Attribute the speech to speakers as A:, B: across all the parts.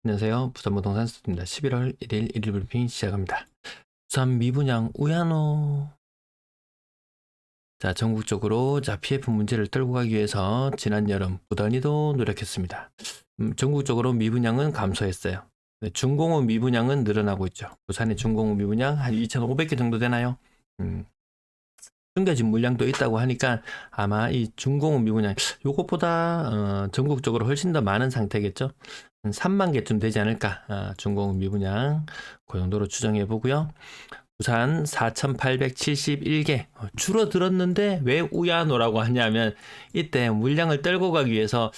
A: 안녕하세요. 부산부동산 스튜디오입니다. 11월 1일 일일 브리핑 시작합니다. 부산 미분양 우야노. 자, 전국적으로 PF 문제를 떨고 가기 위해서 지난 여름 부단히도 노력했습니다. 전국적으로 미분양은 감소했어요. 중공업 미분양은 늘어나고 있죠. 부산의 중공업 미분양 한 2,500개 정도 되나요? 숨겨진 물량도 있다고 하니까 아마 이 중공업 미분양 요것보다 전국적으로 훨씬 더 많은 상태겠죠. 한 3만 개쯤 되지 않을까. 중공업 미분양 그 정도로 추정해 보고요. 부산 4,871개 줄어들었는데 왜 우야노라고 하냐면 이때 물량을 떨고 가기 위해서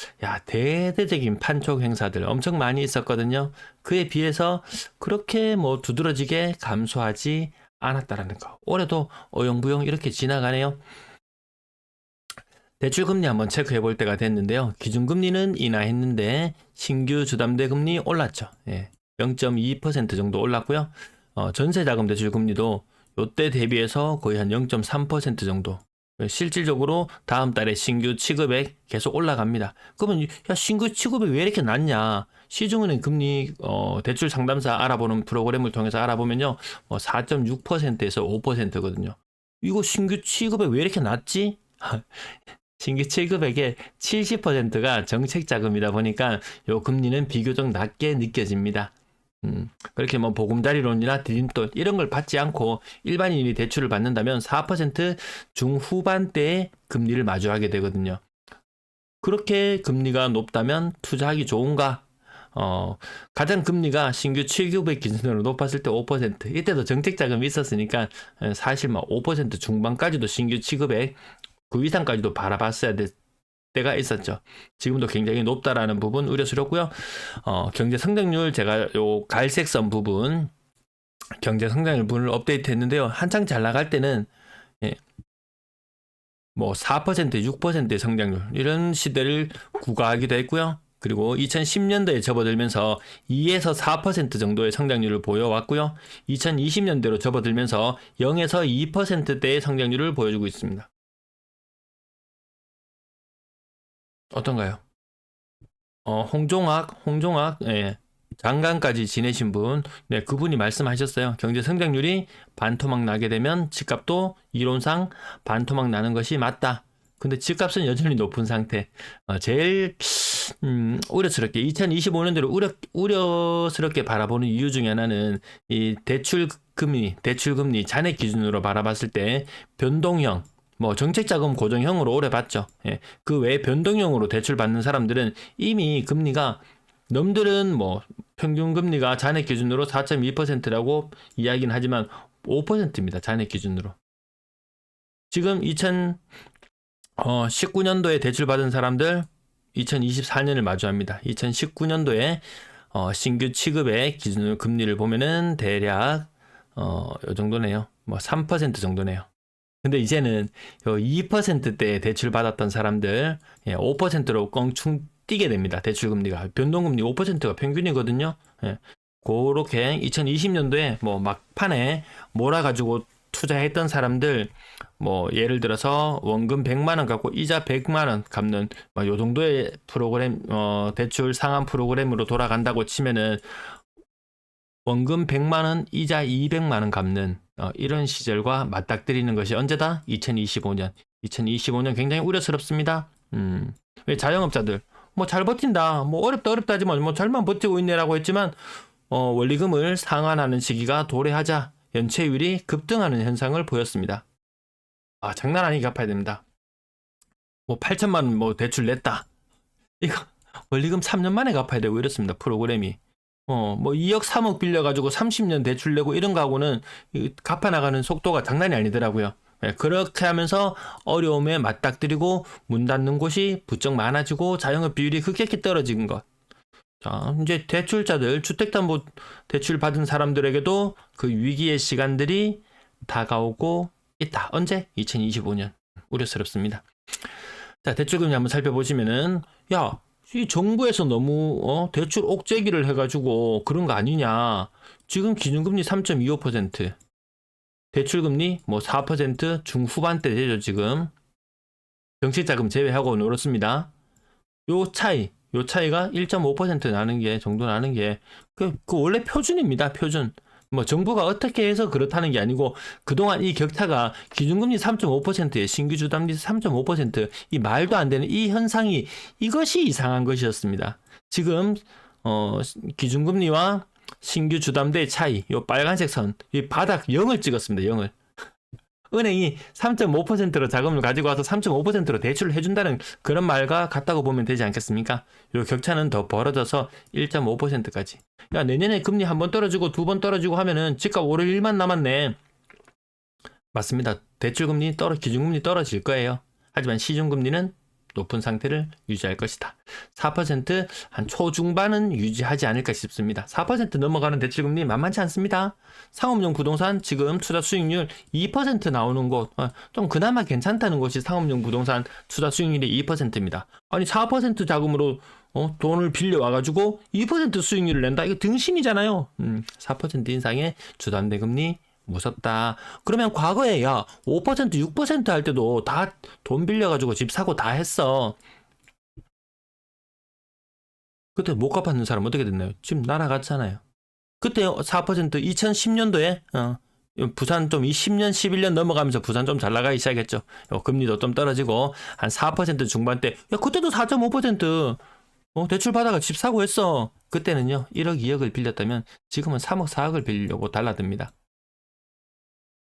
A: 대대적인 판촉 행사들 엄청 많이 있었거든요. 그에 비해서 그렇게 두드러지게 감소하지 않았다라는 거. 올해도 어영부영 이렇게 지나가네요. 대출금리 한번 체크해 볼 때가 됐는데요. 기준금리는 인하했는데 신규 주담대 금리 올랐죠. 0.2% 정도 올랐고요. 전세자금 대출금리도 요때 대비해서 거의 한 0.3% 정도. 실질적으로 다음 달에 신규 취급액 계속 올라갑니다. 그러면 신규 취급액 왜 이렇게 낮냐? 시중은행 금리 대출 상담사 알아보는 프로그램을 통해서 알아보면요. 4.6%에서 5%거든요. 이거 신규 취급액 왜 이렇게 낮지? 신규 취급액의 70%가 정책자금이다 보니까 요 금리는 비교적 낮게 느껴집니다. 그렇게 보금자리론이나 디딤돌 이런 걸 받지 않고 일반인이 대출을 받는다면 4% 중후반대의 금리를 마주하게 되거든요. 그렇게 금리가 높다면 투자하기 좋은가? 가장 금리가 신규 취급액 기준으로 높았을 때 5%. 이때도 정책자금이 있었으니까 사실 5% 중반까지도 신규 취급액 그 이상까지도 바라봤어야 될 때가 있었죠. 지금도 굉장히 높다라는 부분 우려스럽고요. 경제 성장률 제가 요 갈색 선 부분 경제 성장률 부분을 업데이트 했는데요. 한창 잘 나갈 때는 4%, 6%의 성장률 이런 시대를 구가하기도 했고요. 그리고 2010년도에 접어들면서 2에서 4% 정도의 성장률을 보여왔고요. 2020년대로 접어들면서 0에서 2%대의 성장률을 보여주고 있습니다. 어떤가요? 홍종학, 장관까지 지내신 분, 그분이 말씀하셨어요. 경제 성장률이 반토막 나게 되면 집값도 이론상 반토막 나는 것이 맞다. 근데 집값은 여전히 높은 상태. 제일 우려스럽게 2025년도를 우려스럽게 바라보는 이유 중에 하나는 이 대출금리 잔액 기준으로 바라봤을 때 변동형 정책자금 고정형으로 오래 봤죠. 그 외에 변동형으로 대출 받는 사람들은 이미 금리가 남들은 평균 금리가 잔액 기준으로 4.2%라고 이야기는 하지만 5%입니다. 잔액 기준으로. 지금 2019년도에 대출 받은 사람들 2024년을 마주합니다. 2019년도에 신규 취급의 기준으로 금리를 보면은 대략 요 정도네요. 3% 정도네요. 근데 이제는 2%대 대출 받았던 사람들 5%로 껑충 뛰게 됩니다. 대출금리가. 변동금리 5%가 평균이거든요. 그렇게 2020년도에 막판에 몰아가지고 투자했던 사람들 예를 들어서 원금 100만원 갖고 이자 100만원 갚는 요 정도의 프로그램 대출 상한 프로그램으로 돌아간다고 치면은 원금 100만원 이자 200만원 갚는 이런 시절과 맞닥뜨리는 것이 언제다? 2025년. 2025년 굉장히 우려스럽습니다. 왜 자영업자들 잘 버틴다. 어렵다 하지만 잘만 버티고 있네라고 했지만 원리금을 상환하는 시기가 도래하자 연체율이 급등하는 현상을 보였습니다. 장난 아니게 갚아야 됩니다. 8천만 원 대출 냈다. 이거 원리금 3년 만에 갚아야 되고 이렇습니다. 프로그램이. 2억 3억 빌려가지고 30년 대출 내고 이런 거하고는 갚아나가는 속도가 장난이 아니더라고요. 그렇게 하면서 어려움에 맞닥뜨리고 문 닫는 곳이 부쩍 많아지고 자영업 비율이 급격히 떨어진 것. 자, 이제 대출자들, 주택담보대출 받은 사람들에게도 그 위기의 시간들이 다가오고 있다. 언제? 2025년. 우려스럽습니다. 자, 대출금리 한번 살펴보시면은, 이 정부에서 너무 대출 옥죄기를 해가지고 그런 거 아니냐. 지금 기준금리 3.25%, 대출금리 4% 중후반대 되죠 지금. 정책자금 제외하고는 그렇습니다. 요 차이, 요 차이가 1.5% 나는 게 정도 나는 게 그 원래 표준입니다. 표준. 뭐 정부가 어떻게 해서 그렇다는 게 아니고 그동안 이 격차가 기준금리 3.5%에 신규 주담대 3.5%이 말도 안 되는 이 현상이 이것이 이상한 것이었습니다. 지금 기준금리와 신규 주담대의 차이, 요 빨간색 선, 이 바닥 0을 찍었습니다. 0을. 은행이 3.5%로 자금을 가지고 와서 3.5%로 대출을 해준다는 그런 말과 같다고 보면 되지 않겠습니까? 요 격차는 더 벌어져서 1.5%까지. 야, 내년에 금리 한 번 떨어지고 두 번 떨어지고 하면은 집값 오를 일만 남았네. 맞습니다. 대출금리 기준금리 떨어질 거예요. 하지만 시중금리는 높은 상태를 유지할 것이다. 4%한 초중반은 유지하지 않을까 싶습니다. 4% 넘어가는 대출금리 만만치 않습니다. 상업용 부동산 지금 투자 수익률 2% 나오는 곳, 좀 그나마 괜찮다는 곳이 상업용 부동산 투자 수익률이 2%입니다. 아니 4% 자금으로 돈을 빌려 와가지고 2% 수익률을 낸다. 이거 등신이잖아요. 4% 인상의 주담대 금리 무섭다. 그러면 과거에 5% 6% 할 때도 다 돈 빌려가지고 집 사고 다 했어. 그때 못 갚았는 사람 어떻게 됐나요? 지금 날아갔잖아요. 그때 4% 2010년도에 부산 좀 20년 11년 넘어가면서 부산 좀 잘 나가기 시작했죠. 금리도 좀 떨어지고 한 4% 중반대. 그때도 4.5% 대출 받아가 집 사고 했어. 그때는요 1억 2억을 빌렸다면 지금은 3억 4억을 빌리려고 달라듭니다.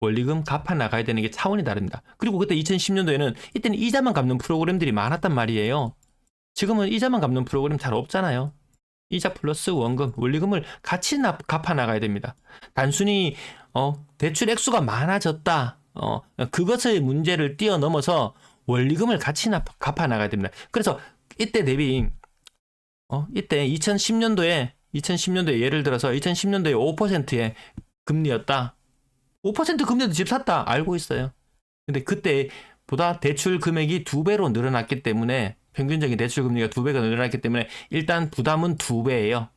A: 원리금 갚아 나가야 되는 게 차원이 다릅니다. 그리고 그때 2010년도에는 이때는 이자만 갚는 프로그램들이 많았단 말이에요. 지금은 이자만 갚는 프로그램 잘 없잖아요. 이자 플러스 원금, 원리금을 같이 갚아 나가야 됩니다. 단순히 대출 액수가 많아졌다. 그것의 문제를 뛰어넘어서 원리금을 같이 갚아 나가야 됩니다. 그래서 이때 대비 이때 2010년도에 예를 들어서 2010년도에 5%의 금리였다. 5% 금리도 집 샀다. 알고 있어요. 근데 그때보다 대출 금액이 2배로 늘어났기 때문에 평균적인 대출 금리가 2배가 늘어났기 때문에 일단 부담은 2배예요.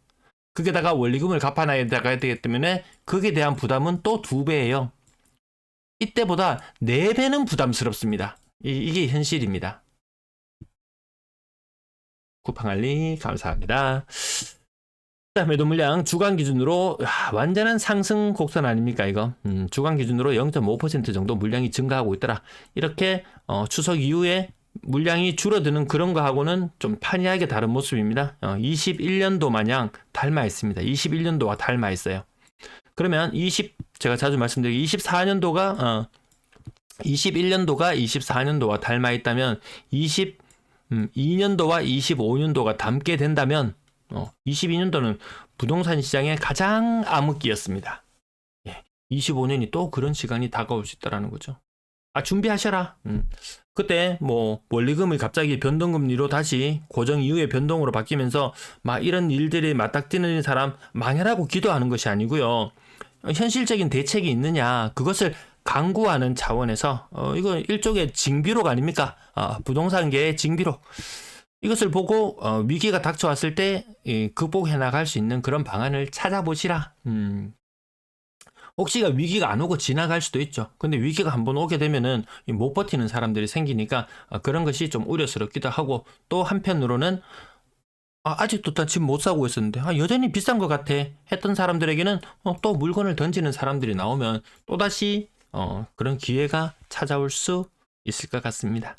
A: 거기다가 원리금을 갚아나가야 되기 때문에 거기에 대한 부담은 또 2배예요. 이때보다 4배는 부담스럽습니다. 이게 현실입니다. 쿠팡알리 감사합니다. 매도 물량 주간 기준으로 완전한 상승 곡선 아닙니까 이거? 주간 기준으로 0.5% 정도 물량이 증가하고 있더라. 이렇게 추석 이후에 물량이 줄어드는 그런 거하고는 좀 판이하게 다른 모습입니다. 21년도 마냥 닮아 있습니다. 21년도와 닮아 있어요. 그러면 제가 자주 말씀드린 24년도가 21년도가 24년도와 닮아 있다면 22년도와 25년도가 닮게 된다면 22년도는 부동산 시장의 가장 암흑기였습니다. 25년이 또 그런 시간이 다가올 수 있다는 거죠. 준비하셔라. 그때 원리금이 갑자기 변동금리로 다시 고정 이후의 변동으로 바뀌면서 막 이런 일들이 맞닥뜨리는 사람 망해라고 기도하는 것이 아니고요. 현실적인 대책이 있느냐 그것을 강구하는 차원에서 이거 일종의 징비록 아닙니까? 부동산계의 징비록. 이것을 보고 위기가 닥쳐왔을 때 극복해 나갈 수 있는 그런 방안을 찾아보시라. 혹시가 위기가 안 오고 지나갈 수도 있죠. 근데 위기가 한번 오게 되면은 못 버티는 사람들이 생기니까 그런 것이 좀 우려스럽기도 하고 또 한편으로는 아직도 다 집 못 사고 있었는데 여전히 비싼 것 같아 했던 사람들에게는 또 물건을 던지는 사람들이 나오면 또다시 그런 기회가 찾아올 수 있을 것 같습니다.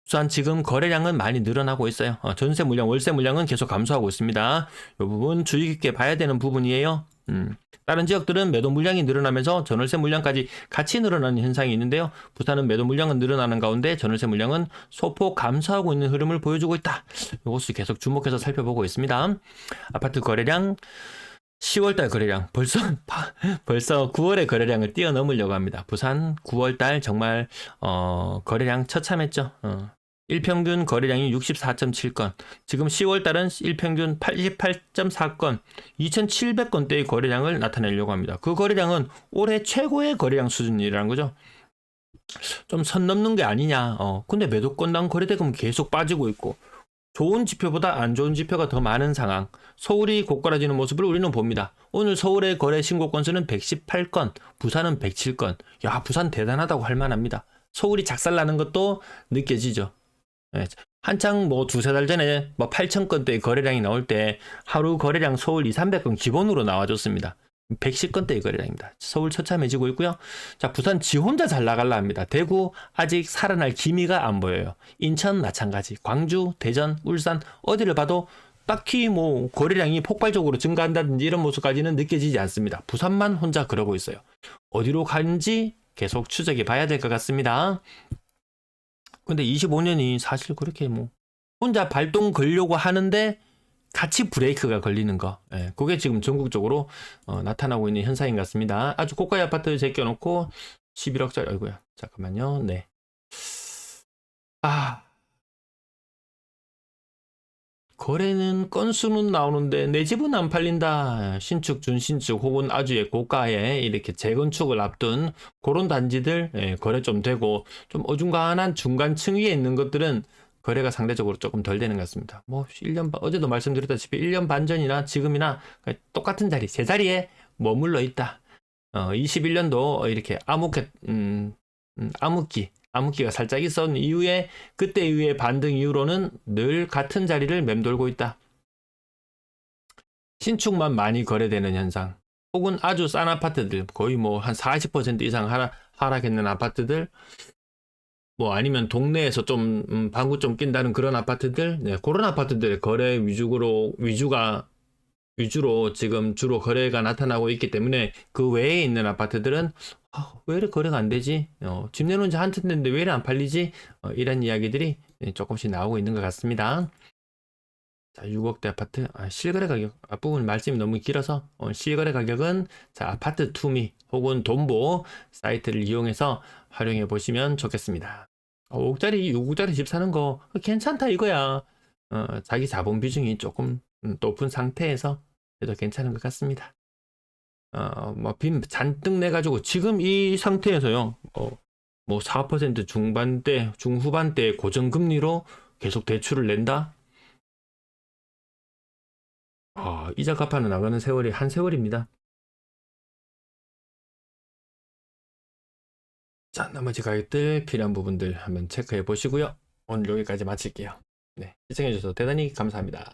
A: 우선 지금 거래량은 많이 늘어나고 있어요. 전세 물량, 월세 물량은 계속 감소하고 있습니다. 이 부분 주의 깊게 봐야 되는 부분이에요. 다른 지역들은 매도 물량이 늘어나면서 전월세 물량까지 같이 늘어나는 현상이 있는데요. 부산은 매도 물량은 늘어나는 가운데 전월세 물량은 소폭 감소하고 있는 흐름을 보여주고 있다. 이것을 계속 주목해서 살펴보고 있습니다. 아파트 거래량 10월달 거래량 벌써 9월의 거래량을 뛰어넘으려고 합니다. 부산 9월달 정말 거래량 처참했죠. 일평균 거래량이 64.7건, 지금 10월달은 일평균 88.4건, 2,700건대의 거래량을 나타내려고 합니다. 그 거래량은 올해 최고의 거래량 수준이라는 거죠. 좀 선 넘는 게 아니냐. 근데 매도 건당 거래대금은 계속 빠지고 있고 좋은 지표보다 안 좋은 지표가 더 많은 상황. 서울이 고가라지는 모습을 우리는 봅니다. 오늘 서울의 거래 신고 건수는 118건, 부산은 107건. 부산 대단하다고 할 만합니다. 서울이 작살나는 것도 느껴지죠. 한창 뭐 두세 달 전에 뭐 8,000건대 거래량이 나올 때 하루 거래량 서울 2, 300건 기본으로 나와줬습니다. 110건대의 거래량입니다. 서울 처참해지고 있고요. 자, 부산 지 혼자 잘 나갈라 합니다. 대구 아직 살아날 기미가 안 보여요. 인천 마찬가지. 광주, 대전, 울산 어디를 봐도 딱히 뭐 거래량이 폭발적으로 증가한다든지 이런 모습까지는 느껴지지 않습니다. 부산만 혼자 그러고 있어요. 어디로 가는지 계속 추적해 봐야 될 것 같습니다. 근데 25년이 사실 그렇게 뭐 혼자 발동 걸려고 하는데 같이 브레이크가 걸리는 거. 예, 그게 지금 전국적으로 나타나고 있는 현상인 것 같습니다. 아주 고가의 아파트 제껴놓고 11억짜리, 아이고야, 잠깐만요. 네. 거래는 건수는 나오는데 내 집은 안 팔린다. 신축, 준신축 혹은 아주 고가의 이렇게 재건축을 앞둔 그런 단지들 거래 좀 되고 좀 어중간한 중간층 위에 있는 것들은 거래가 상대적으로 조금 덜 되는 것 같습니다. 뭐 1년 반, 어제도 말씀드렸다시피 1년 반 전이나 지금이나 똑같은 자리, 제자리에 머물러 있다. 21년도 이렇게 암흑기가 살짝 있었던 이후에 그때 이후의 반등 이후로는 늘 같은 자리를 맴돌고 있다. 신축만 많이 거래되는 현상 혹은 아주 싼 아파트들 거의 뭐 한 40% 이상 하락했는 아파트들 뭐 아니면 동네에서 좀 방구 좀 낀다는 그런 아파트들 그런 아파트들의 거래 위주로 지금 주로 거래가 나타나고 있기 때문에 그 외에 있는 아파트들은 왜 이렇게 거래가 안 되지? 집 내놓은 지 한참 됐는데 왜 이렇게 안 팔리지? 이런 이야기들이 조금씩 나오고 있는 것 같습니다. 자, 6억대 아파트 실거래 가격 앞부분 말씀이 너무 길어서 실거래 가격은 자, 아파트 투미 혹은 돈보 사이트를 이용해서 활용해 보시면 좋겠습니다. 5억짜리 6억짜리 집 사는 거 괜찮다 이거야. 자기 자본 비중이 조금 높은 상태에서 해도 괜찮은 것 같습니다. 뭐 빚 잔뜩 내가지고 지금 이 상태에서요, 뭐 4% 중반대, 중후반대 고정금리로 계속 대출을 낸다? 이자 갚아는 나가는 세월이 한 세월입니다. 자, 나머지 가격들 필요한 부분들 한번 체크해 보시고요. 오늘 여기까지 마칠게요. 네, 시청해 주셔서 대단히 감사합니다.